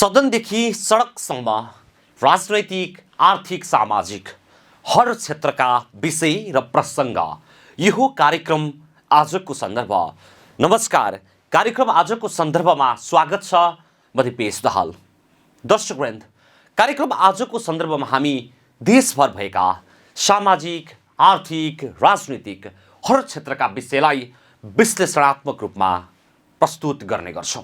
सदनदेखि सडकसम्म राजनैतिक, आर्थिक, सामाजिक हर क्षेत्रका विषय र प्रसङ्ग यो कार्यक्रम आजको सन्दर्भ। नमस्कार, कार्यक्रम आजको सन्दर्भमा स्वागत छ। म दिपेश दाहाल। दर्शकवृन्द, कार्यक्रम आजको सन्दर्भमा हामी देशभर भएका सामाजिक, आर्थिक, राजनीतिक हर क्षेत्रका विषयलाई विश्लेषणात्मक रूपमा प्रस्तुत गर्ने गर्छौँ।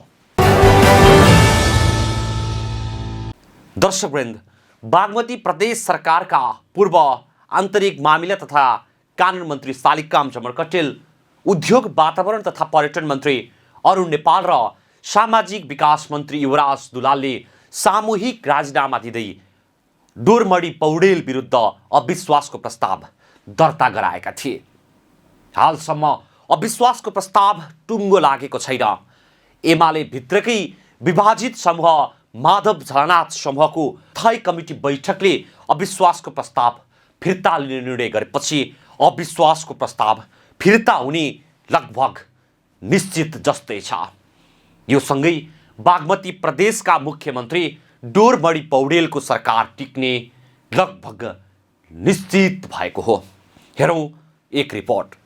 दर्शकवृन्द, बागमती प्रदेश सरकारका पूर्व आन्तरिक मामिला तथा कानुन मन्त्री शालिग्राम जमर-कटेल, उद्योग, वातावरण तथा पर्यटन मन्त्री अरुण नेपाल र सामाजिक विकास मन्त्री युवराज दुलालले सामूहिक राजीनामा दिँदै डोरमणि पौडेल विरुद्ध अविश्वासको प्रस्ताव दर्ता गराएका थिए। हालसम्म अविश्वासको प्रस्ताव टुङ्गो लागेको छैन। एमाले भित्रकै विभाजित समूह माधव झलनाथ समूहको स्थायी कमिटी बैठकले अविश्वासको प्रस्ताव फिर्ता लिने निर्णय गरेपछि अविश्वासको प्रस्ताव फिर्ता हुने लगभग निश्चित जस्तै छ। यो सँगै बागमती प्रदेशका मुख्यमन्त्री डोरमणि पौडेलको सरकार टिक्ने लगभग निश्चित भएको हो। हेरौँ एक रिपोर्ट।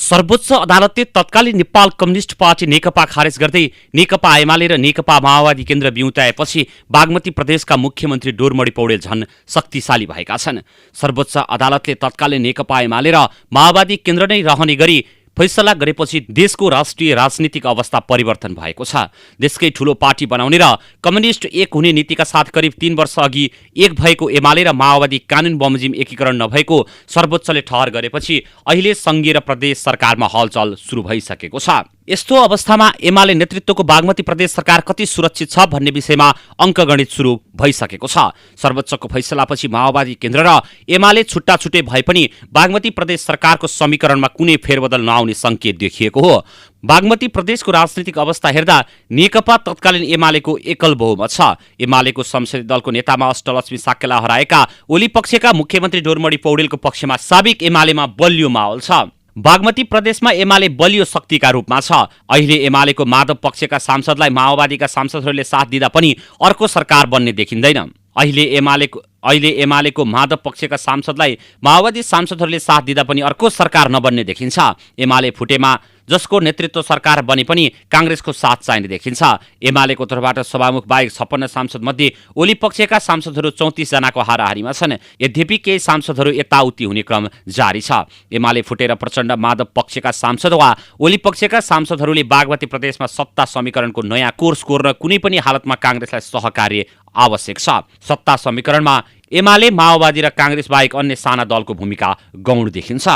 सर्वोच्च अदालतले तत्कालीन नेपाल कम्युनिस्ट पार्टी नेकपा खारेज गर्दै नेकपा एमाले र नेकपा माओवादी केन्द्र बिउताएपछि बागमती प्रदेशका मुख्यमन्त्री डोरमणि पौडेल झन् शक्तिशाली भएका छन्। सर्वोच्च अदालतले तत्कालीन नेकपा एमाले र माओवादी केन्द्र नै रहने गरी फैसला गरेपछि देशको राष्ट्रिय राजनीतिक अवस्था परिवर्तन भएको छ। देशकै ठूलो पार्टी बनाउने र कम्युनिस्ट एक हुने नीतिका साथ करिब 3 वर्ष अघि एक भएको एमाले र माओवादी कानुन बमोजिम एकीकरण नभएको सर्वोच्चले ठहर गरेपछि अहिले संघीय र प्रदेश सरकारमा हलचल सुरु भइसकेको छ। यस्तो अवस्थामा एमाले नेतृत्वको बागमती प्रदेश सरकार कति सुरक्षित छ भन्ने विषयमा अङ्कगणित सुरु भइसकेको छ। सर्वोच्चको फैसलापछि माओवादी केन्द्र र एमाले छुट्टा छुट्टै भए पनि बागमती प्रदेश सरकारको समीकरणमा कुनै फेरबदल नआउने संकेत देखिएको हो। बागमती प्रदेशको राजनीतिक अवस्था हेर्दा नेकपा तत्कालीन एमालेको एकल बहुमत छ। एमालेको संसदीय दलको नेतामा अष्टलक्ष्मी साक्यलाई हराएका ओली पक्षका मुख्यमन्त्री डोरमणि पौडेलको पक्षमा साबिक एमालेमा बलियो माहौल छ। बागमती प्रदेशमा एमाले बलियो शक्तिका रूपमा छ। अहिले एमालेको माधव पक्षका सांसदलाई माओवादीका सांसदहरूले साथ दिँदा पनि अर्को सरकार बन्ने देखिँदैन। अहिले एमालेको माधव पक्षका सांसदलाई माओवादी सांसदहरूले साथ दिँदा पनि अर्को सरकार नबन्ने देखिन्छ। एमाले फुटेमा जसको नेतृत्व सरकार बने पनि काङ्ग्रेसको साथ चाहिने देखिन्छ। एमालेको तर्फबाट सभामुख बाहेक 56 सांसद मध्ये ओली पक्षका सांसदहरू 34 जनाको हाराहारीमा छन्। यद्यपि केही सांसदहरू यताउति हुने क्रम जारी छ। एमाले फुटेर प्रचण्ड माधव पक्षका सांसद वा ओली पक्षका सांसदहरूले बागमती प्रदेशमा सत्ता समीकरणको नयाँ कोर्स कोर्न कुनै पनि हालतमा काङ्ग्रेसलाई सहकार्य आवश्यक छ। सत्ता समीकरणमा एमाले, माओवादी र काङ्ग्रेस बाहेक अन्य साना दलको भूमिका गौण देखिन्छ।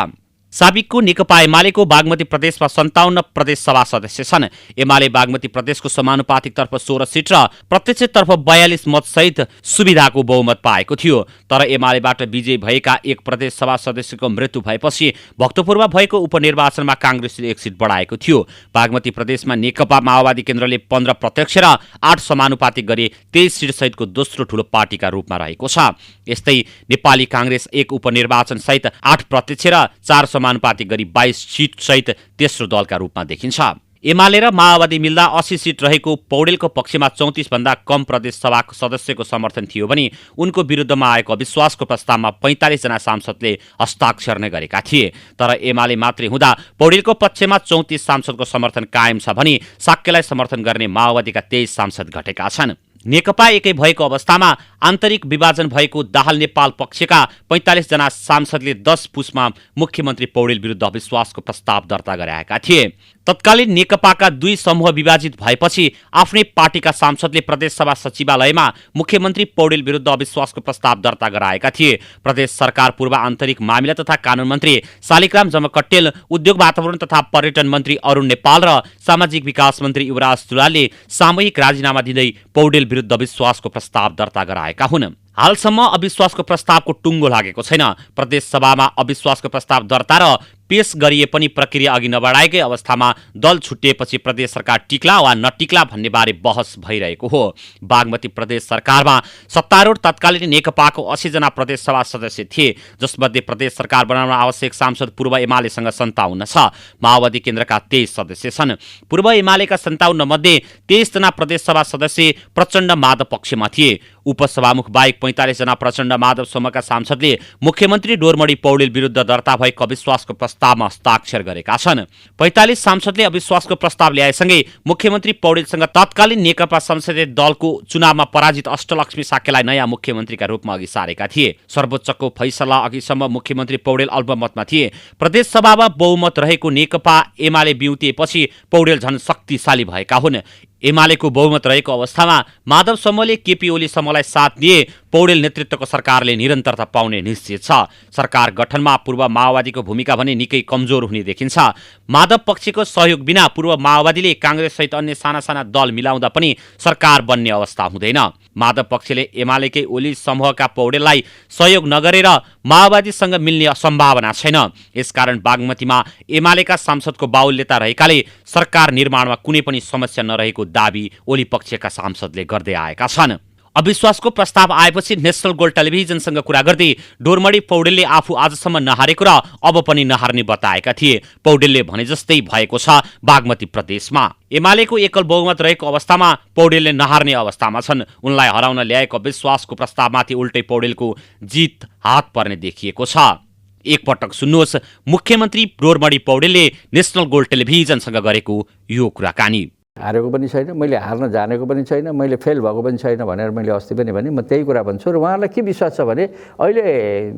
साबिकको नेकपा एमालेको बागमती प्रदेशमा 57 प्रदेश सभा सदस्य छन्। एमाले बागमती प्रदेशको समानुपातिक तर्फ 16 सिट र प्रत्यक्षतर्फ 42 मत सहित सुविधाको बहुमत पाएको थियो। तर एमालेबाट विजयी भएका एक प्रदेश सभा सदस्यको मृत्यु भएपछि भक्तपुरमा भएको उपनिर्वाचनमा काङ्ग्रेसले 1 सिट बढाएको थियो। बागमती प्रदेशमा नेकपा माओवादी केन्द्रले 15 प्रत्यक्ष र 8 समानुपातिक गरी 23 सिट सहितको दोस्रो ठूलो पार्टीका रूपमा रहेको छ। यस्तै नेपाली काङ्ग्रेस एक उपनिर्वाचन सहित 8 प्रत्यक्ष र 4 समानुपातिक गरी 22 सिट सहित तेस्रो दलका रूपमा देखिन्छ। एमाले र माओवादी मिल्दा 80 सिट रहेको पौडेलको पक्षमा 34 भन्दा कम प्रदेश सभाको सदस्यको समर्थन थियो भने उनको विरुद्धमा आएको अविश्वासको प्रस्तावमा 45 जना सांसदले हस्ताक्षर नै गरेका थिए। तर एमाले मात्रै हुँदा पौडेलको पक्षमा 34 सांसदको समर्थन कायम छ भने साक्यलाई समर्थन गर्ने माओवादीका 23 सांसद घटेका छन्। नेकपा एकै भएको अवस्थामा आन्तरिक विभाजन भएको दाहाल नेपाल पक्षका 45 जना सांसदले 10 पुसमा मुख्यमन्त्री पौडेल विरुद्ध अविश्वासको प्रस्ताव दर्ता गराएका थिए। तत्कालीन नेकपाका 2 समूह विभाजित भएपछि आफ्नै पार्टीका सांसदले प्रदेशसभा सचिवालयमा मुख्यमन्त्री पौडेल विरुद्ध अविश्वासको प्रस्ताव दर्ता गराएका थिए। प्रदेश सरकार पूर्व आन्तरिक मामिला तथा कानुन मन्त्री शालिग्राम जमर-कटेल, उद्योग, वातावरण तथा पर्यटन मन्त्री अरुण नेपाल र सामाजिक विकास मन्त्री युवराज दुलालले सामूहिक राजीनामा दिँदै पौडेल विरुद्ध अविश्वासको प्रस्ताव दर्ता गराएका हुन्। हालसम्म अविश्वासको प्रस्तावको टुङ्गो लागेको छैन। प्रदेश सभामा अविश्वासको प्रस्ताव दर्ता र पेश गरिए पनि प्रक्रिया अघि नबढाएकै अवस्थामा दल छुट्टिएपछि प्रदेश सरकार टिक्ला वा नटिक्ला भन्ने बारे बहस भइरहेको हो। बागमती प्रदेश सरकारमा सत्तारूढ तत्कालीन नेकपाको 80 जना प्रदेश सभा सदस्य थिए, जसमध्ये प्रदेश सरकार बनाउन आवश्यक सांसद पूर्व एमालेसँग 57 छ। माओवादी केन्द्रका 23 सदस्य छन्। पूर्व एमालेका 57 मध्ये 23 जना प्रदेश सभा सदस्य प्रचण्ड माधव पक्षमा थिए। उपसभामुख बाहेक 45 जना प्रचण्ड माधव समूहका सांसदले मुख्यमन्त्री डोरमणी पौडेल विरुद्ध दर्ता भएको अविश्वासको प्रस्तावमा हस्ताक्षर गरेका छन्। 45 सांसदले अविश्वासको प्रस्ताव ल्याएसँगै मुख्यमन्त्री पौडेलसँग तत्कालीन नेकपा संसदीय दलको चुनावमा पराजित अष्टलक्ष्मी साक्यलाई नयाँ मुख्यमन्त्रीका रूपमा अघि सारेका थिए। सर्वोच्चको फैसला अघिसम्म मुख्यमन्त्री पौडेल अल्पमतमा थिए। प्रदेश सभामा बहुमत रहेको नेकपा एमाले बिउतिएपछि पौडेल झन शक्तिशाली भएका हुन्। एमालेको बहुमत रहेको अवस्थामा माधव समूहले केपी ओली समूहलाई साथ दिए पौडेल नेतृत्वको सरकारले निरन्तरता पाउने निश्चित छ। सरकार गठनमा पूर्व माओवादीको भूमिका भने निकै कमजोर हुने देखिन्छ। माधव पक्षको सहयोग बिना पूर्व माओवादीले काङ्ग्रेससहित अन्य साना साना दल मिलाउँदा पनि सरकार बन्ने अवस्था हुँदैन। माधव पक्षले एमालेकै ओली समूहका पौडेललाई सहयोग नगरेर माओवादीसँग मिल्ने सम्भावना छैन। यसकारण बागमतीमा एमालेका सांसदको बाहुल्यता रहेकाले सरकार निर्माणमा कुनै पनि समस्या नरहेको दाबी ओली पक्षका सांसदले गर्दै आएका छन्। अविश्वासको प्रस्ताव आएपछि नेशनल गोल्ड टेलिभिजनसँग कुरा गर्दै डोरमणी पौडेलले आफू आजसम्म नहारेको र अब पनि नहार्ने बताएका थिए। पौडेलले भने जस्तै भएको छ बागमती प्रदेशमा। एमालेको एकल बहुमत रहेको अवस्थामा पौडेलले नहार्ने अवस्थामा छन्। उनलाई हराउन ल्याएको अविश्वासको प्रस्तावमाथि उल्टै पौडेलको जित हात पर्ने देखिएको छ। एकपटक सुन्नुहोस् मुख्यमन्त्री डोरमणी पौडेलले नेशनल गोल्ड टेलिभिजनसँग गरेको यो कुराकानी। हारेको पनि छैन, मैले हार्न जानेको पनि छैन, मैले फेल भएको पनि छैन भनेर मैले अस्ति पनि भने म त्यही कुरा भन्छु। र उहाँलाई के विश्वास छ भने अहिले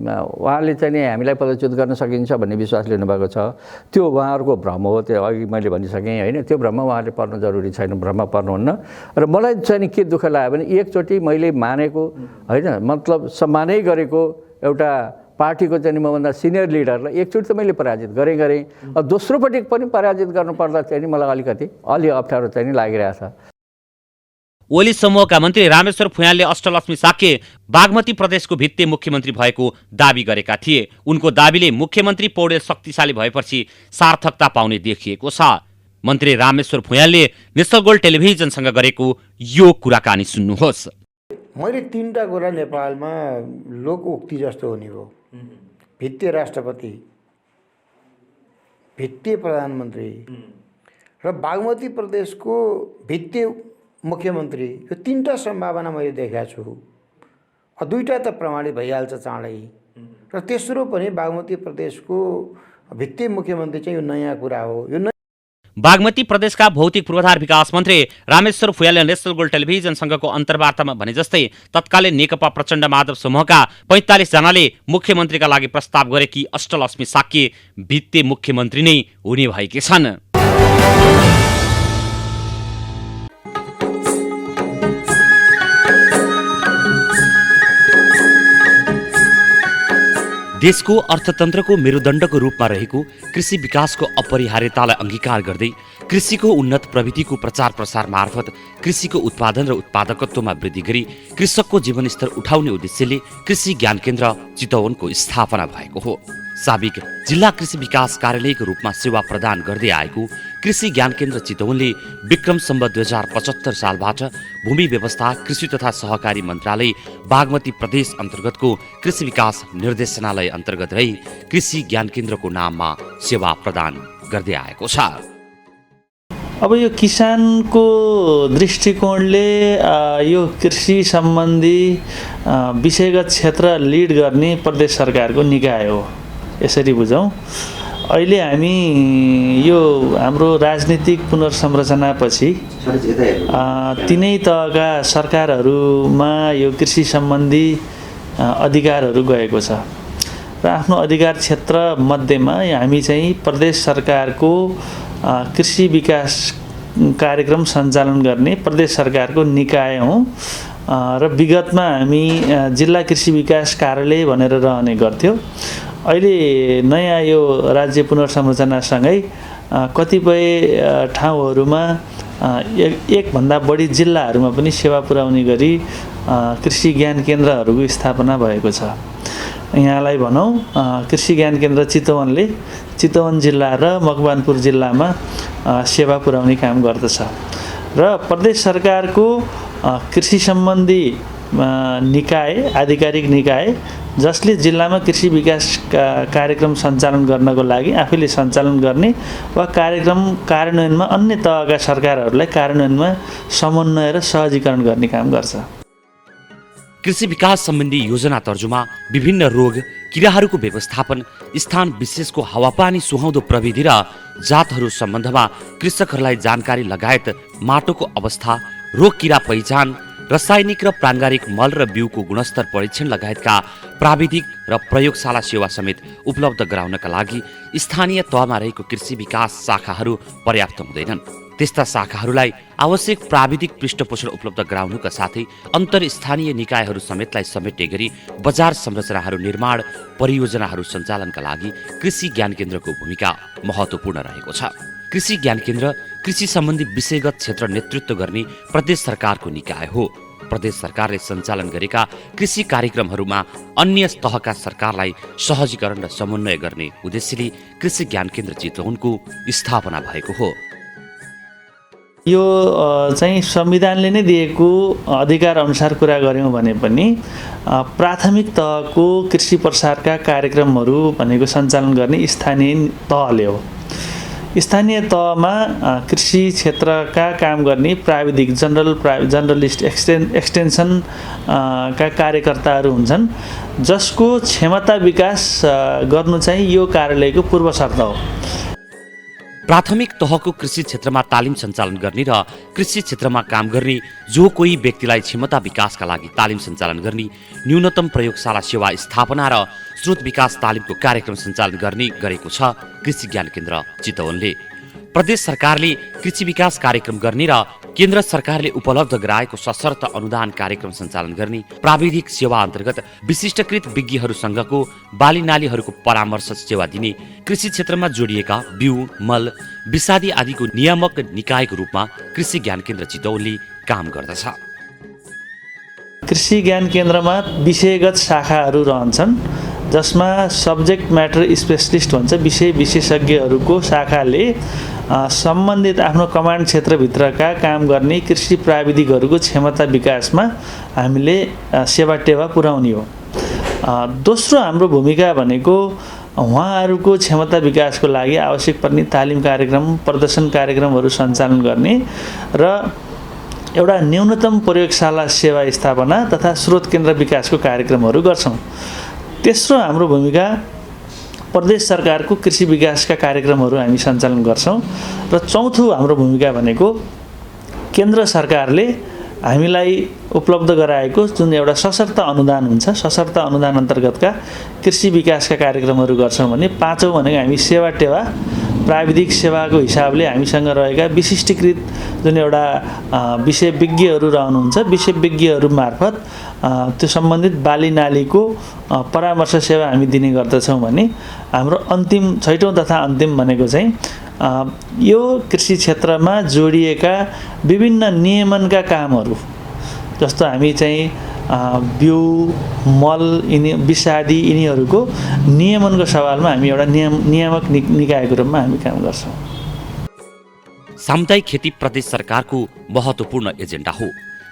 उहाँले चाहिँ नि हामीलाई पदच्युत गर्न सकिन्छ भन्ने विश्वास लिनुभएको छ। त्यो उहाँहरूको भ्रम हो। त्यो अघि मैले भनिसकेँ होइन, त्यो भ्रममा उहाँले पर्न जरुरी छैन, भ्रममा पर्नुहुन्न। र मलाई चाहिँ नि के दुःख लाग्यो भने एकचोटि मैले मानेको होइन, मतलब सम्मानै गरेको एउटा पार्टीको चाहिँ मभन्दा सिनियर लिडरलाई एकचोटि त मैले पराजित गरेँ। दोस्रोपटि पनि पराजित गर्नुपर्दा चाहिँ मलाई अलिकति अलि अप्ठ्यारो चाहिँ नि लागिरहेछ। ओली समूहका मन्त्री रामेश्वर फुयालले अष्टलक्ष्मी साक्य बागमती प्रदेशको भित्ते मुख्यमन्त्री भएको दाबी गरेका थिए। उनको दाबीले मुख्यमन्त्री पौडेल शक्तिशाली भएपछि सार्थकता पाउने देखिएको छ। मन्त्री रामेश्वर फुयालले नेशनल गोल्ड टेलिभिजनसँग गरेको यो कुराकानी सुन्नुहोस्। मैले 3टा कुरा नेपालमा लोकोक्ति जस्तो हुने भयो। भित्ते राष्ट्रपति, भित्ते प्रधानमन्त्री र बागमती प्रदेशको भित्ते मुख्यमन्त्री, यो 3टा सम्भावना मैले देखेको छु। 2टा त प्रमाणित भइहाल्छ चाँडै। र तेस्रो पनि बागमती प्रदेशको भित्ते मुख्यमन्त्री चाहिँ यो नयाँ कुरा हो। यो बागमती प्रदेशका भौतिक पूर्वाधार विकास मन्त्री रामेश्वर फुयालले नेशनल गोल्ड टेलिभिजनसँगको अन्तर्वार्तामा भने जस्तै तत्कालीन नेकपा प्रचण्ड माधव समूहका 45 जनाले मुख्यमन्त्रीका लागि प्रस्ताव गरे कि अष्टलक्ष्मी साक्य भित्ते मुख्यमन्त्री नै हुने भएकी छन्। देशको अर्थतन्त्रको मेरुदण्डको रूपमा रहेको कृषि विकासको अपरिहार्यतालाई अङ्गीकार गर्दै कृषिको उन्नत प्रविधिको प्रचार प्रसार मार्फत कृषिको उत्पादन र उत्पादकत्वमा वृद्धि गरी कृषकको जीवनस्तर उठाउने उद्देश्यले कृषि ज्ञान केन्द्र चितवनको स्थापना भएको हो। साबिक जिल्ला कृषि विकास कार्यालयको रूपमा सेवा प्रदान गर्दै आएको कृषि ज्ञान केन्द्र चितवनले विक्रम सम्वत 2075 सालबाट भूमि व्यवस्था कृषि तथा सहकारी मन्त्रालय बागमती प्रदेश अन्तर्गतको कृषि विकास निर्देशनालय अन्तर्गत रही कृषि ज्ञान केन्द्रको नाममा सेवा प्रदान गर्दै आएको छ। अब यो किसानको दृष्टिकोणले यो कृषि सम्बन्धी विषयगत क्षेत्र लिड गर्ने प्रदेश सरकारको निकाय हो, यसरी बुझौँ। अहिले हामी यो हाम्रो राजनीतिक पुनर्संरचनापछि तिनै तहका सरकारहरूमा यो कृषि सम्बन्धी अधिकारहरू गएको छ र आफ्नो अधिकार क्षेत्र मध्येमा हामी चाहिँ प्रदेश सरकारको कृषि विकास कार्यक्रम सञ्चालन गर्ने प्रदेश सरकारको निकाय हौँ र विगतमा हामी जिल्ला कृषि विकास कार्यालय भनेर रहने गर्थ्यौँ। अहिले नयाँ यो राज्य पुनर्संरचनासँगै कतिपय ठाउँहरूमा एकभन्दा बढी जिल्लाहरूमा पनि सेवा पुर्याउने गरी कृषि ज्ञान केन्द्रहरूको स्थापना भएको छ। यहाँलाई भनौँ कृषि ज्ञान केन्द्र चितवनले चितवन जिल्ला र मकवानपुर जिल्लामा सेवा पुर्याउने काम गर्दछ र प्रदेश सरकारको कृषि सम्बन्धी निकाय आधिकारिक निकाय जसले जिल्लामा कृषि विकास कार्यक्रम सञ्चालन गर्नको लागि आफैले सञ्चालन गर्ने वा कार्यक्रम कार्यान्वयनमा अन्य तहका सरकारहरूलाई कार्यान्वयनमा समन्वय र सहजीकरण गर्ने काम गर्छ। कृषि विकास सम्बन्धी योजना तर्जुमा, विभिन्न रोग किराहरूको व्यवस्थापन, स्थान विशेषको हावापानी सुहाउँदो प्रविधि र जातहरू सम्बन्धमा कृषकहरूलाई जानकारी लगायत माटोको अवस्था, रोग किरा पहिचान, रासायनिक र प्राङ्गारिक मल र बिउको गुणस्तर परीक्षण लगायतका प्राविधिक र प्रयोगशाला सेवा समेत उपलब्ध गराउनका लागि स्थानीय तहमा रहेको कृषि विकास शाखाहरू पर्याप्त हुँदैनन्। त्यस्ता शाखाहरूलाई आवश्यक प्राविधिक पृष्ठपोषण उपलब्ध गराउनुका साथै अन्तर स्थानीय निकायहरू समेतलाई समेट्ने गरी बजार संरचनाहरू निर्माण परियोजनाहरू सञ्चालनका लागि कृषि ज्ञान केन्द्रको भूमिका महत्त्वपूर्ण रहेको छ। कृषि ज्ञान केन्द्र कृषि सम्बन्धी विषयगत क्षेत्र नेतृत्व गर्ने प्रदेश सरकारको निकाय हो। प्रदेश सरकारले सञ्चालन गरेका कृषि कार्यक्रमहरूमा अन्य तहका सरकारलाई सहजीकरण र समन्वय गर्ने उद्देश्यले कृषि ज्ञान केन्द्र चितवनको स्थापना भएको हो। यो चाहिँ संविधानले नै दिएको अधिकार अनुसार कुरा गऱ्यौँ भने पनि प्राथमिक तहको कृषि प्रसारका कार्यक्रमहरू भनेको सञ्चालन गर्ने स्थानीय तहले हो। स्थानीय तहमा कृषि क्षेत्रका काम गर्ने प्राविधिक जर्नलिस्ट एक्सटेन्सन का कार्यकर्ताहरू हुन्छन् जसको क्षमता विकास गर्नु चाहिँ यो कार्यालयको पूर्व शर्त हो। प्राथमिक तहको कृषि क्षेत्रमा तालिम सञ्चालन गर्ने र कृषि क्षेत्रमा काम गर्ने जो कोही व्यक्तिलाई क्षमता विकासका लागि तालिम सञ्चालन गर्ने, न्यूनतम प्रयोगशाला सेवा स्थापना र स्रोत विकास तालिमको कार्यक्रम सञ्चालन गर्ने गरेको छ कृषि ज्ञान केन्द्र चितवनले। प्रदेश सरकारले कृषि विकास कार्यक्रम गर्ने र केन्द्र सरकारले उपलब्ध गराएको सशर्त अनुदान कार्यक्रम सञ्चालन गर्ने, प्राविधिक सेवा अन्तर्गत विशिष्टकृत विज्ञहरूसँगको बाली नालीहरूको परामर्श सेवा दिने, कृषि क्षेत्रमा जोडिएका बिउ, मल, विषादी आदिको नियामक निकायको रूपमा कृषि ज्ञान केन्द्र चितवनले काम गर्दछ। कृषि ज्ञान केन्द्रमा विषयगत शाखाहरू रहन्छन् जसमा सब्जेक्ट म्याटर स्पेसलिस्ट भन्छ, विषय विशेषज्ञहरूको शाखाले सम्बन्धित आफ्नो कमान्ड क्षेत्रभित्रका काम गर्ने कृषि प्राविधिकहरूको क्षमता विकासमा हामीले सेवा टेवा पुर्याउने हो। दोस्रो हाम्रो भूमिका भनेको उहाँहरूको क्षमता विकासको लागि आवश्यक पर्ने तालिम कार्यक्रम, प्रदर्शन कार्यक्रमहरू सञ्चालन गर्ने र एउटा न्यूनतम प्रयोगशाला सेवा स्थापना तथा स्रोत केन्द्र विकासको कार्यक्रमहरू गर्छौँ। तेस्रो हाम्रो भूमिका प्रदेश सरकारको कृषि विकासका कार्यक्रमहरू हामी सञ्चालन गर्छौँ र चौथो हाम्रो भूमिका भनेको केन्द्र सरकारले हामीलाई उपलब्ध गराएको जुन एउटा सशर्त अनुदान हुन्छ, सशर्त अनुदान अन्तर्गतका कृषि विकासका कार्यक्रमहरू गर्छौँ भने पाँचौँ भनेको हामी सेवा टेवा प्राविधिक सेवाको हिसाबले हामीसँग रहेका विशिष्टीकृत जुन एउटा विषयविज्ञहरू रहनुहुन्छ, विषयविज्ञहरू मार्फत त्यो सम्बन्धित बाली नालीको परामर्श सेवा हामी दिने गर्दछौँ भने हाम्रो अन्तिम छैटौँ तथा अन्तिम भनेको चाहिँ यो कृषि क्षेत्रमा जोडिएका विभिन्न नियमनका कामहरू जस्तो हामी चाहिँ बिउ, मल, विषादी यिनीहरूको नियमनको सवालमा हामी एउटा नियामक निकायको रूपमा हामी काम गर्छौँ। सामुदायिक खेती प्रदेश सरकारको महत्त्वपूर्ण एजेन्डा हो।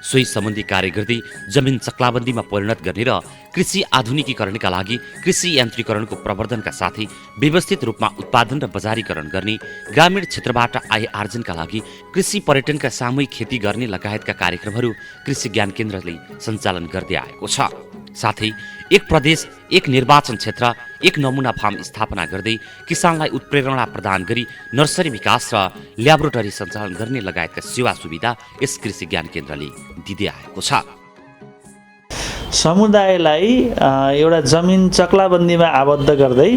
सोही सम्बन्धी कार्य गर्दै जमिन चक्लाबन्दीमा परिणत गर्ने र कृषि आधुनिकीकरणका लागि कृषि यान्त्रिकरणको प्रवर्धनका साथै व्यवस्थित रूपमा उत्पादन र बजारीकरण गर्ने, ग्रामीण क्षेत्रबाट आय आर्जनका लागि कृषि पर्यटनका सामूहिक खेती गर्ने लगायतका कार्यक्रमहरू कृषि ज्ञान केन्द्रले सञ्चालन गर्दै आएको छ। साथै एक प्रदेश एक निर्वाचन क्षेत्र एक नमुना फार्म स्थापना गर्दै किसानलाई उत्प्रेरणा प्रदान गरी नर्सरी विकास र ल्याबोरेटरी सञ्चालन गर्ने लगायतका सेवा सुविधा यस कृषि ज्ञान केन्द्रले दिँदै आएको छ। समुदायलाई एउटा जमिन चक्लाबन्दीमा आबद्ध गर्दै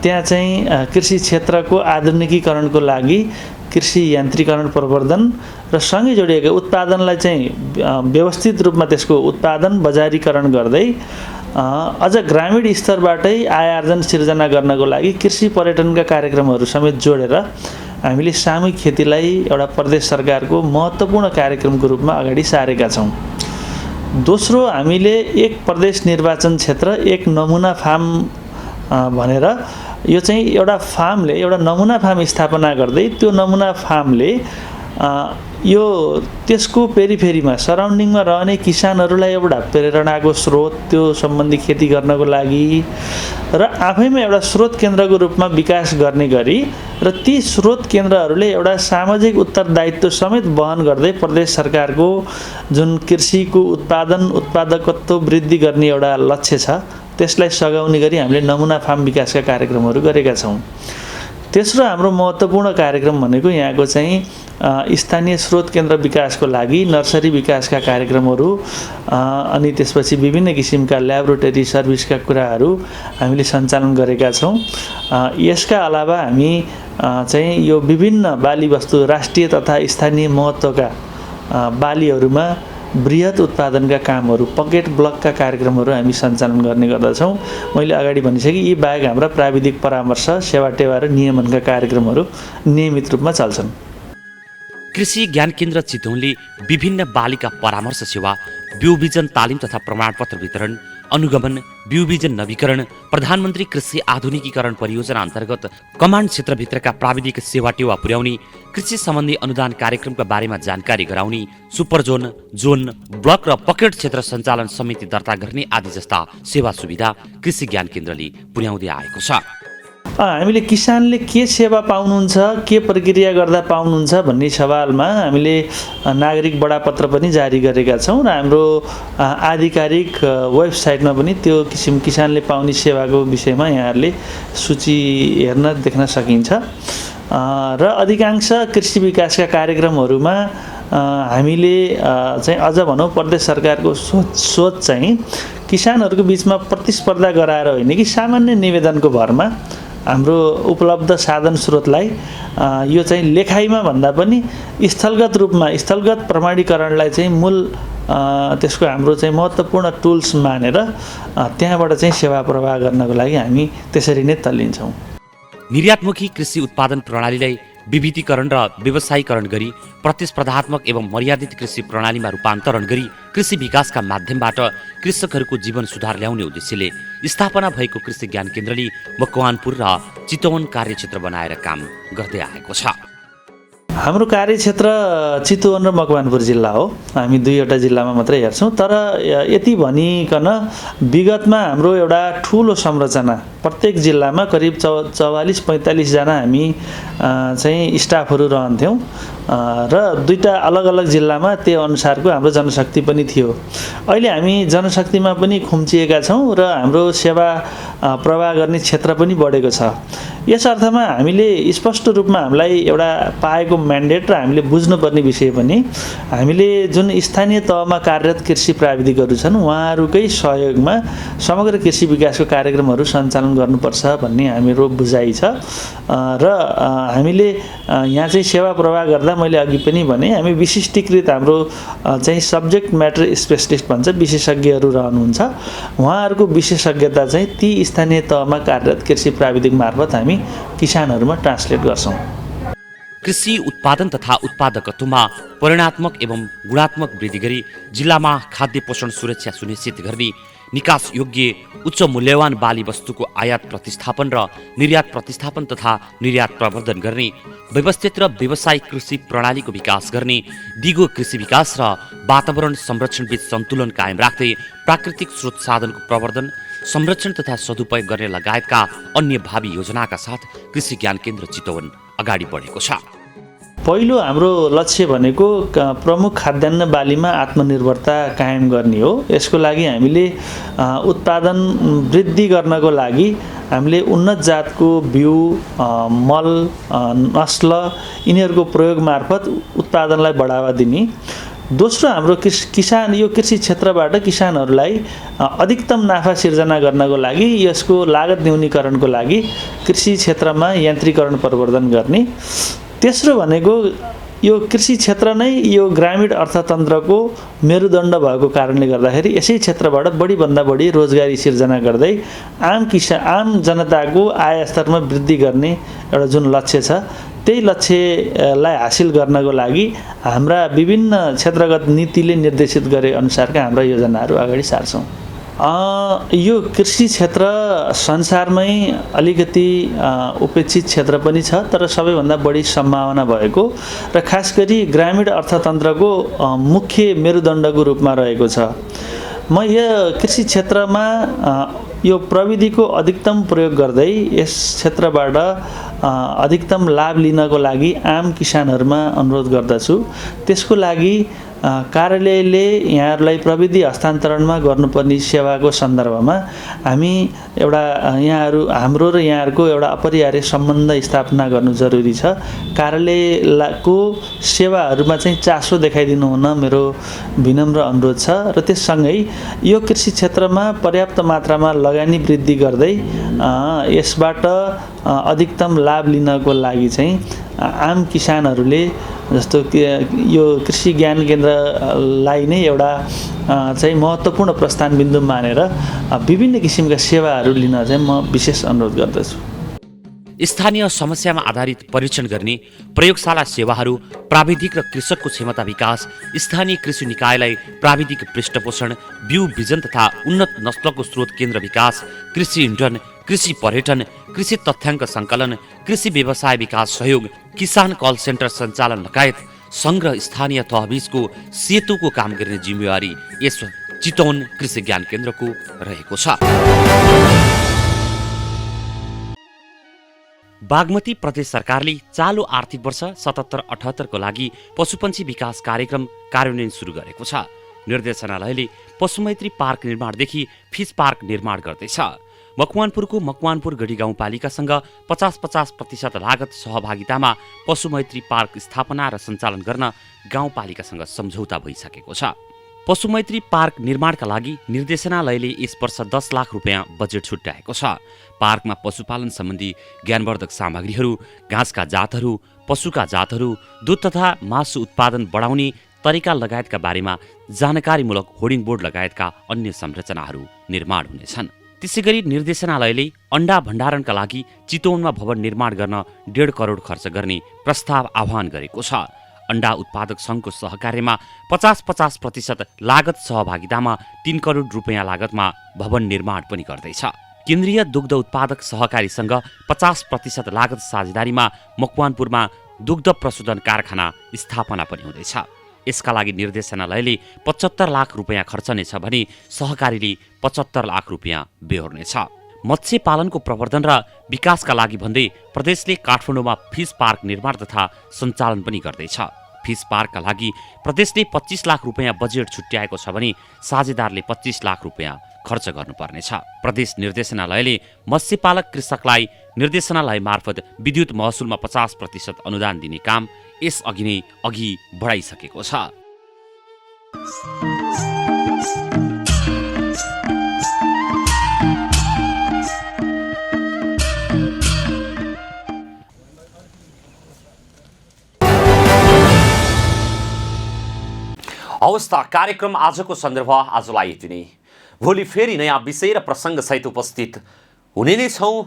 त्यहाँ चाहिँ कृषि क्षेत्रको आधुनिकीकरणको लागि कृषि यान्त्रिकरण प्रवर्धन र सँगै जोडिएका उत्पादनलाई चाहिँ व्यवस्थित रूपमा त्यसको उत्पादन बजारीकरण गर्दै अझ ग्रामीण स्तरबाटै आय आर्जन सिर्जना गर्नको लागि कृषि पर्यटनका कार्यक्रमहरू समेत जोडेर हामीले सामूहिक खेतीलाई एउटा प्रदेश सरकारको महत्त्वपूर्ण कार्यक्रमको रूपमा अगाडि सारेका छौँ। दोस्रो हामीले एक प्रदेश निर्वाचन क्षेत्र एक नमुना फार्म भनेर यो चाहिँ एउटा फार्मले एउटा नमुना फार्म स्थापना गर्दै त्यो नमुना फार्मले यो त्यसको पेरिफेरीमा सराउन्डिङमा रहने किसानहरूलाई एउटा प्रेरणाको स्रोत त्यो सम्बन्धी खेती गर्नको लागि र आफैमा एउटा स्रोत केन्द्रको रूपमा विकास गर्ने गरी र ती स्रोत केन्द्रहरूले एउटा सामाजिक उत्तरदायित्व समेत वहन गर्दै प्रदेश सरकारको जुन कृषिको उत्पादकत्व वृद्धि गर्ने एउटा लक्ष्य छ त्यसलाई सघाउने गरी हामीले नमुना फार्म विकासका कार्यक्रमहरू गरेका छौँ। तेस्रो हाम्रो महत्त्वपूर्ण कार्यक्रम भनेको यहाँको चाहिँ स्थानीय स्रोत केन्द्र विकासको लागि नर्सरी विकासका कार्यक्रमहरू अनि त्यसपछि विभिन्न किसिमका ल्याबोरेटरी सर्भिसका कुराहरू हामीले सञ्चालन गरेका छौँ। यसका अलावा हामी चाहिँ यो विभिन्न बाली वस्तु राष्ट्रिय तथा स्थानीय महत्त्वका बालीहरूमा बृहत उत्पादनका कामहरू पकेट ब्लकका कार्यक्रमहरू हामी सञ्चालन गर्ने गर्दछौँ। मैले अगाडि भनिसकेँ यी बाहेक हाम्रा प्राविधिक परामर्श सेवा टेवा र नियमनका कार्यक्रमहरू नियमित रूपमा चल्छन्। कृषि ज्ञान केन्द्र चितवनले विभिन्न बालीका परामर्श सेवा, बिउ बिजन तालिम तथा प्रमाणपत्र वितरण, अनुगमन, बिउ बिजन नवीकरण, प्रधानमन्त्री कृषि आधुनिकीकरण परियोजना अन्तर्गत कमान्ड क्षेत्रभित्रका प्राविधिक सेवा टेवा पुर्याउने, कृषि सम्बन्धी अनुदान कार्यक्रमका बारेमा जानकारी गराउने, सुपर जोन, जोन, ब्लक र पकेट क्षेत्र सञ्चालन समिति दर्ता गर्ने आदि जस्ता सेवा सुविधा कृषि ज्ञान केन्द्रले पुर्याउँदै आएको छ। हामीले किसानले के सेवा पाउनुहुन्छ, के प्रक्रिया गर्दा पाउनुहुन्छ भन्ने सवालमा हामीले नागरिक बडापत्र पनि जारी गरेका छौँ र हाम्रो आधिकारिक वेबसाइटमा पनि त्यो किसानले पाउने सेवाको विषयमा यहाँहरूले सूची हेर्न देख्न सकिन्छ। र अधिकांश कृषि विकासका कार्यक्रमहरूमा हामीले चाहिँ अझ भनौँ प्रदेश सरकारको सोच चाहिँ किसानहरूको बिचमा प्रतिस्पर्धा गराएर होइन कि सामान्य निवेदनको भरमा हाम्रो उपलब्ध साधन स्रोतलाई यो चाहिँ लेखाइमा भन्दा पनि स्थलगत रूपमा स्थलगत प्रमाणीकरणलाई चाहिँ मूल त्यसको हाम्रो चाहिँ महत्त्वपूर्ण टुल्स मानेर त्यहाँबाट चाहिँ सेवा प्रवाह गर्नको लागि हामी त्यसरी नै तल्लिन्छौँ। निर्यातमुखी कृषि उत्पादन प्रणालीलाई विविधीकरण र व्यवसायीकरण गरी प्रतिस्पर्धात्मक एवं मर्यादित कृषि प्रणालीमा रूपान्तरण गरी कृषि विकासका माध्यमबाट कृषकहरूको जीवन सुधार ल्याउने उद्देश्यले स्थापना भएको कृषि ज्ञान केन्द्रले मकवानपुर र चितवन कार्यक्षेत्र बनाएर काम गर्दै आएको छ। हाम्रो कार्यक्षेत्र चितवन र मकवानपुर जिल्ला हो। हामी दुईवटा जिल्लामा मात्रै हेर्छौँ। तर यति भनिकन विगतमा हाम्रो एउटा ठुलो संरचना प्रत्येक जिल्लामा करिब 44-45 जना हामी चाहिँ स्टाफहरू रहन्थ्यौँ र दुईटा अलग अलग जिल्लामा त्यो अनुसारको हाम्रो जनशक्ति पनि थियो। अहिले हामी जनशक्तिमा पनि खुम्चिएका छौँ र हाम्रो सेवा प्रवाह गर्ने क्षेत्र पनि बढेको छ। यस अर्थमा हामीले स्पष्ट रूपमा हामीलाई एउटा पाएको म्यान्डेट र हामीले बुझ्नुपर्ने विषय पनि हामीले जुन स्थानीय तहमा कार्यरत कृषि प्राविधिकहरू छन् उहाँहरूकै सहयोगमा समग्र कृषि विकासको कार्यक्रमहरू सञ्चालन गर्नुपर्छ भन्ने हाम्रो बुझाइ छ। र हामीले यहाँ चाहिँ सेवा प्रवाह गर्दा मैले अघि पनि भने हामी विशिष्टीकृत हाम्रो चाहिँ सब्जेक्ट म्याटर स्पेसलिस्ट भन्छ विशेषज्ञहरू रहनुहुन्छ। उहाँहरूको विशेषज्ञता चाहिँ ती स्थानीय तहमा कार्यरत कृषि प्राविधिक मार्फत हामी किसानहरूमा ट्रान्सलेट गर्छौँ। कृषि उत्पादन तथा उत्पादकत्वमा परिणात्मक एवं गुणात्मक वृद्धि गरी जिल्लामा खाद्य पोषण सुरक्षा सुनिश्चित गर्ने, निकास योग्य उच्च मूल्यवान बाली वस्तुको आयात प्रतिस्थापन र निर्यात प्रतिस्थापन तथा निर्यात प्रवर्धन गर्ने, व्यवस्थित र व्यावसायिक कृषि प्रणालीको विकास गर्ने, दिगो कृषि विकास र वातावरण संरक्षण बीच सन्तुलन कायम राख्दै प्राकृतिक स्रोत साधनको प्रवर्धन, संरक्षण तथा सदुपयोग गर्ने लगायतका अन्य भावी योजनाका साथ कृषि ज्ञान केन्द्र चितवन अगाडि बढेको छ। पहिलो हाम्रो लक्ष्य भनेको प्रमुख खाद्यान्न बालीमा आत्मनिर्भरता कायम गर्ने हो। यसको लागि हामीले उत्पादन वृद्धि गर्नको लागि हामीले उन्नत जातको बिउ, मल, नस्ल यिनीहरूको प्रयोग मार्फत उत्पादनलाई बढावा दिने। दोस्रो हाम्रो किसान यो कृषि क्षेत्रबाट किसानहरूलाई अधिकतम नाफा सिर्जना गर्नको लागि यसको लागत न्यूनीकरणको लागि कृषि क्षेत्रमा यान्त्रिकरण प्रवर्धन गर्ने। तेस्रो भनेको यो कृषि क्षेत्र नै यो ग्रामीण अर्थतन्त्रको मेरुदण्ड भएको कारणले गर्दाखेरि यसै क्षेत्रबाट बढीभन्दा बढी रोजगारी सिर्जना गर्दै आम जनताको आय स्तरमा वृद्धि गर्ने एउटा जुन लक्ष्य छ त्यही लक्ष्यलाई हासिल गर्नको लागि हाम्रा विभिन्न क्षेत्रगत नीतिले निर्देशित गरे अनुसारका हाम्रा योजनाहरू अगाडि सार्छौँ। यो कृषि क्षेत्र संसारमै अलिकति उपेक्षित क्षेत्र पनि छ, तर सबैभन्दा बढी सम्भावना भएको र खास गरी ग्रामीण अर्थतन्त्रको मुख्य मेरुदण्डको रूपमा रहेको छ। म यो कृषि क्षेत्रमा यो प्रविधिको अधिकतम प्रयोग गर्दै यस क्षेत्रबाट अधिकतम लाभ लिनको लागि आम किसानहरूमा अनुरोध गर्दछु। त्यसको लागि कार्यालयले यहाँहरूलाई प्रविधि हस्तान्तरणमा गर्नुपर्ने सेवाको सन्दर्भमा हामी एउटा हाम्रो र यहाँहरूको एउटा अपरिहार्य सम्बन्ध स्थापना गर्नु जरुरी छ। कार्यालयको सेवाहरूमा चाहिँ चासो देखाइदिनु हुन मेरो विनम्र अनुरोध छ र त्यससँगै यो कृषि क्षेत्रमा पर्याप्त मात्रामा लगानी वृद्धि गर्दै यसबाट अधिकतम लाभ लिनको लागि चाहिँ आम किसानहरूले जस्तो कि यो कृषि ज्ञान केन्द्रलाई नै एउटा चाहिँ महत्त्वपूर्ण प्रस्थान बिन्दु मानेर विभिन्न किसिमका सेवाहरू लिन चाहिँ म विशेष अनुरोध गर्दछु। स्थानीय समस्यामा आधारित परीक्षण गर्ने प्रयोगशाला सेवाहरू, प्राविधिक र कृषकको क्षमता विकास, स्थानीय कृषि निकायलाई प्राविधिक पृष्ठपोषण, बिउ बिजन तथा उन्नत नस्लको स्रोत केन्द्र विकास, कृषि इन्टर्न, कृषि पर्यटन, कृषि तथ्याङ्क सङ्कलन, कृषि व्यवसाय विकास सहयोग, किसान कल सेन्टर सञ्चालन लगायत सङ्घ र स्थानीय तहबिजको सेतुको काम गर्ने जिम्मेवारी यस चितवन कृषि ज्ञान केन्द्रको रहेको छ। बागमती प्रदेश सरकारले चालु आर्थिक वर्ष 77-78 को लागि पशुपन्छी विकास कार्यक्रम कार्यान्वयन सुरु गरेको छ। निर्देशनालयले पशुमैत्री पार्क निर्माणदेखि फिस पार्क निर्माण गर्दैछ। मकवानपुरको मकवानपुर गढी गाउँपालिकासँग 50-50% लागत सहभागितामा पशुमैत्री पार्क स्थापना र सञ्चालन गर्न गाउँपालिकासँग सम्झौता भइसकेको छ। पशुमैत्री पार्क निर्माणका लागि निर्देशनालयले यस वर्ष 10 लाख रुपियाँ बजेट छुट्याएको छ। पार्कमा पशुपालन सम्बन्धी ज्ञानवर्धक सामग्रीहरू, घाँसका जातहरू, पशुका जातहरू, दुध तथा मासु उत्पादन बढाउने तरिका लगायतका बारेमा जानकारीमूलक होर्डिङ बोर्ड लगायतका अन्य संरचनाहरू निर्माण हुनेछन्। त्यसैगरी निर्देशनालयले अण्डा भण्डारणका लागि चितवनमा भवन निर्माण गर्न 1.5 करोड खर्च गर्ने प्रस्ताव आह्वान गरेको छ। अण्डा उत्पादक सङ्घको सहकार्यमा 50-50% लागत सहभागितामा 3 करोड रुपियाँ लागतमा भवन निर्माण पनि गर्दैछ। केन्द्रीय दुग्ध उत्पादक सहकारी सङ्घ 50% लागत साझेदारीमा मकवानपुरमा दुग्ध प्रशोधन कारखाना स्थापना पनि हुँदैछ। यसका लागि निर्देशनालयले 75 लाख रुपियाँ खर्चनेछ भने सहकारीले 75 लाख रुपियाँ बेहोर्नेछ। मत्स्य पालनको प्रवर्धन र विकासका लागि भन्दै प्रदेशले काठमाडौँमा फिस पार्क निर्माण तथा सञ्चालन पनि गर्दैछ। फिस पार्कका लागि प्रदेशले 25 लाख रुपियाँ बजेट छुट्याएको छ भने साझेदारले 25 लाख रुपियाँ खर्च गर्नुपर्नेछ। प्रदेश निर्देशनालयले मत्स्यपालक कृषकलाई निर्देशनालय मार्फत विद्युत महसुलमा 50% अनुदान दिने काम यसअघि नै अघि बढाइसकेको छ। अवस्था कार्यक्रम आजको सन्दर्भ आजलाई यति नै। भोलि फेरि नयाँ विषय र प्रसङ्गसहित उपस्थित हुने नै छौँ।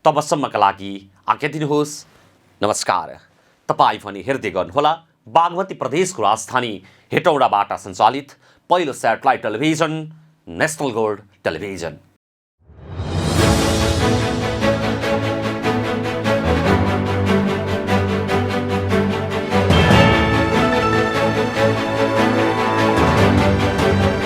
तबसम्मका लागि आज्ञा दिनुहोस्। नमस्कार। तपाईँ पनि हेर्दै गर्नुहोला बागमती प्रदेशको राजधानी हेटौडाबाट सञ्चालित पहिलो satellite television national gold television.